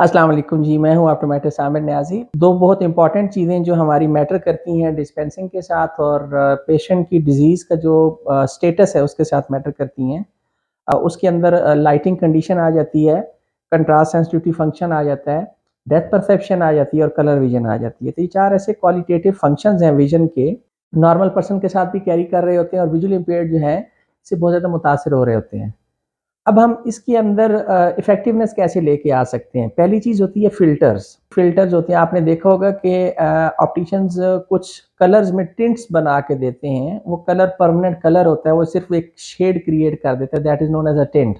अस्सलाम वालेकुम जी, मैं हूँ ऑप्टोमेट्रिस्ट आमिर नियाज़ी। दो बहुत इंपॉर्टेंट चीज़ें जो हमारी मैटर करती हैं डिस्पेंसिंग के साथ और पेशेंट की डिज़ीज़ का जो स्टेटस है उसके साथ मैटर करती हैं। उसके अंदर लाइटिंग कंडीशन आ जाती है, कंट्रास्ट सेंसिटिविटी फंक्शन आ जाता है, डेप्थ परसेप्शन आ जाती है और कलर विज़न आ जाती है। तो ये 4 ऐसे क्वालिटेटिव फंक्शंस हैं विज़न के, नॉर्मल पर्सन के साथ भी कैरी कर रहे होते हैं और विजुअली इम्पेयर्ड जो हैं, इससे बहुत ज़्यादा मुतासिर हो रहे होते हैं। अब हम इसके अंदर इफ़ेक्टिवनेस कैसे लेके आ सकते हैं? पहली चीज़ होती है फ़िल्टर्स। फ़िल्टर्स होते हैं, आपने देखा होगा कि ऑप्टिशियंस कुछ कलर्स में टिंट्स बना के देते हैं। वो कलर परमानेंट कलर होता है, वो सिर्फ़ एक शेड क्रिएट कर देता है, that is known as a tint.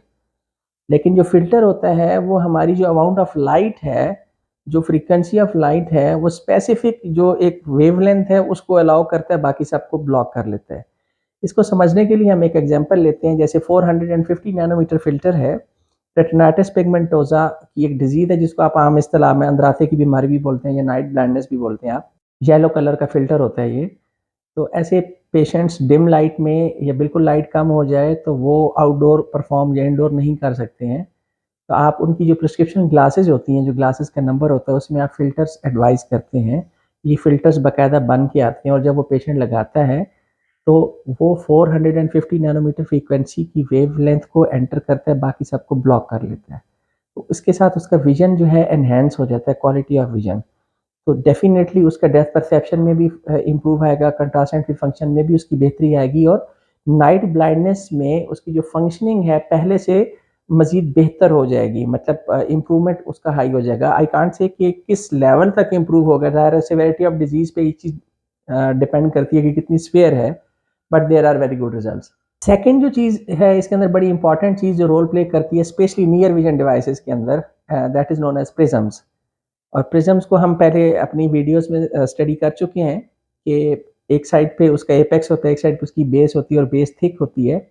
लेकिन जो फ़िल्टर होता है, वो हमारी जो अमाउंट ऑफ लाइट है, जो फ्रीक्वेंसी ऑफ लाइट है, वो स्पेसिफ़िक जो एक वेवलेंथ है, उसको अलाउ करता है, बाकी सबको ब्लॉक कर लेता है। इसको समझने के लिए हम एक एग्जांपल लेते हैं, जैसे 450 नैनोमीटर फ़िल्टर है। रेटिनाइटिस पिगमेंटोसा की एक डिज़ीज़ है जिसको आप आम इस्तिलाह में अंधराते की बीमारी भी बोलते हैं या नाइट ब्लाइंडनेस भी बोलते हैं आप। येलो कलर का फ़िल्टर होता है ये। तो ऐसे पेशेंट्स डिम लाइट में या बिल्कुल लाइट कम हो जाए तो वो आउटडोर परफ़ॉर्म या इनडोर नहीं कर सकते हैं। तो आप उनकी जो प्रिस्क्रिप्शन ग्लासेस होती हैं, जो ग्लासेस का नंबर होता है उसमें आप फ़िल्टर्स एडवाइस करते हैं। ये फ़िल्टर्स बाकायदा बन के आते हैं और जब वो पेशेंट लगाता है तो वो 450 नैनोमीटर फ्रीक्वेंसी की वेवलेंथ को एंटर करता है, बाकी सबको ब्लॉक कर लेता है। तो इसके साथ उसका विज़न जो है एनहांस हो जाता है, क्वालिटी ऑफ विज़न। तो डेफ़िनेटली उसका डेप्थ परसेप्शन में भी इम्प्रूव आएगा, कंट्रास्ट सेंसिटिव फंक्शन में भी उसकी बेहतरी आएगी और नाइट ब्लाइंडनेस में उसकी जो फंक्शनिंग है पहले से मज़ीद बेहतर हो जाएगी, मतलब इम्प्रूवमेंट उसका हाई हो जाएगा। आई कांट से कि किस लेवल तक इम्प्रूव होगा, ज़ाहिर है सेवेरिटी ऑफ डिज़ीज़ पे ये चीज़ डिपेंड करती है कि कितनी सीवियर है, but there are very good results. Second जो चीज़ है इसके अंदर बड़ी इंपॉर्टेंट चीज़ जो रोल प्ले करती है स्पेशली नियर विजन डिवाइसेस के अंदर, that is known as prisms. और प्रिज्म्स को हम पहले अपनी वीडियोस में स्टडी कर चुके हैं कि एक साइड पे उसका एपेक्स होता है, एक साइड पे उसकी बेस होती है और बेस थिक होती है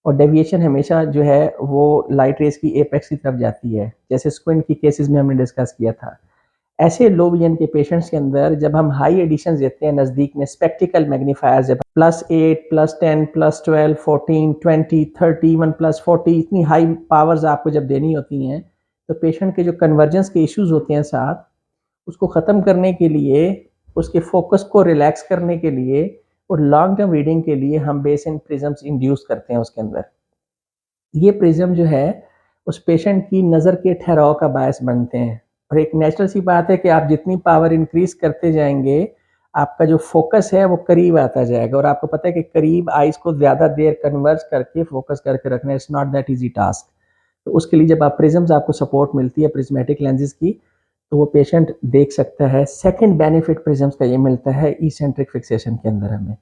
और डेविएशन हमेशा जो है वो लाइट रेज की एपेक्स की तरफ जाती है, जैसे स्क्विंट की केसेस में हमने डिस्कस किया था। ऐसे लो विजन के पेशेंट्स के अंदर जब हम हाई एडिशन देते हैं नज़दीक में स्पेक्टिकल मैग्नीफायर, जब +8 +10 +12 14 20 30 1 +40 इतनी हाई पावर्स आपको जब देनी होती हैं तो पेशेंट के जो कन्वर्जेंस के इश्यूज होते हैं साथ, उसको ख़त्म करने के लिए, उसके फोकस को रिलैक्स करने के लिए और लॉन्ग टर्म रीडिंग के लिए हम बेस इन प्रिज्म्स इंड्यूस करते हैं उसके अंदर। ये प्रिज्म जो है उस पेशेंट की नज़र के ठहराव का बायस बनते हैं और एक नेचुरल सी बात है कि आप जितनी पावर इंक्रीज करते जाएंगे आपका जो फोकस है वो करीब आता जाएगा और आपको पता है कि करीब आइज को ज़्यादा देर कन्वर्ज करके फोकस करके रखना it's not that easy task. तो उसके लिए जब आप प्रिज्म्स आपको सपोर्ट मिलती है प्रिज्मेटिक लेंसेज की तो वो पेशेंट देख सकता है। सेकेंड बेनिफिट प्रिज्म्स का ये मिलता है इसेंट्रिक फिक्सेशन के अंदर हमें,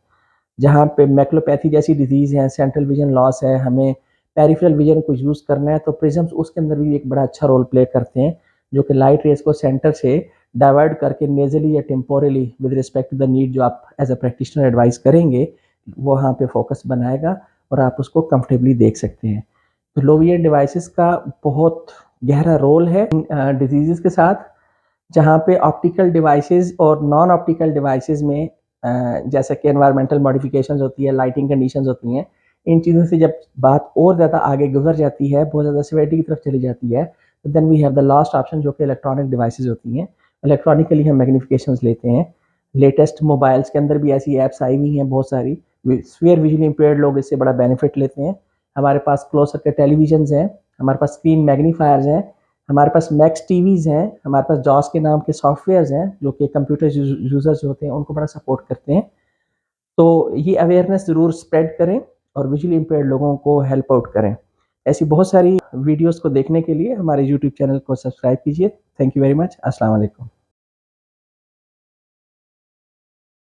जहाँ पे मैक्लोपैथी जैसी डिजीज़ है, सेंट्रल विजन लॉस है, हमें पेरिफेरल विजन को यूज़ करना है तो प्रिज्म्स उसके अंदर भी एक बड़ा अच्छा रोल प्ले करते हैं, जो कि लाइट रेज को सेंटर से डाइवर्ट करके नेजली या temporally with respect to the need जो आप एज अ प्रैक्टिशनर एडवाइस करेंगे, वहाँ पे फोकस बनाएगा और आप उसको कंफर्टेबली देख सकते हैं। तो लो विजन डिवाइसेस का बहुत गहरा रोल है डिजीज़ के साथ, जहाँ पे ऑप्टिकल डिवाइसेस और नॉन ऑप्टिकल डिवाइसेस में जैसा कि एनवायरमेंटल मॉडिफिकेशंस होती है, लाइटिंग कंडीशंस होती हैं, इन चीज़ों से जब बात और ज़्यादा आगे गुजर जाती है, बहुत ज़्यादा सिवियरिटी की तरफ चली जाती है, तो then we have the last option जो कि इलेक्ट्रॉनिक डिवाइसेस होती हैं। इलेक्ट्रॉनिकली हम मैग्निफिकेशंस लेते हैं। लेटेस्ट मोबाइल्स के अंदर भी ऐसी ऐप्स आई हुई हैं बहुत सारी, स्फीयर विजुअली इम्पेयर्ड लोग इससे बड़ा बेनिफिट लेते हैं। हमारे पास क्लोजर के टेलीविजन्स हैं, हमारे पास स्क्रीन मैग्नीफायर्स हैं, हमारे पास मैक्स टीवीज़ हैं, हमारे पास जॉस के नाम के सॉफ्टवेयर्स हैं जो कि कंप्यूटर यूज़र्स होते हैं उनको बड़ा सपोर्ट करते हैं। तो ये अवेयरनेस ज़रूर स्प्रेड करें और विजुअली इम्पेयर्ड लोगों को हेल्प आउट करें। ऐसी बहुत सारी वीडियोस को देखने के लिए हमारे यूट्यूब चैनल को सब्सक्राइब कीजिए। Thank you very much. अस्सलाम वालेकुम।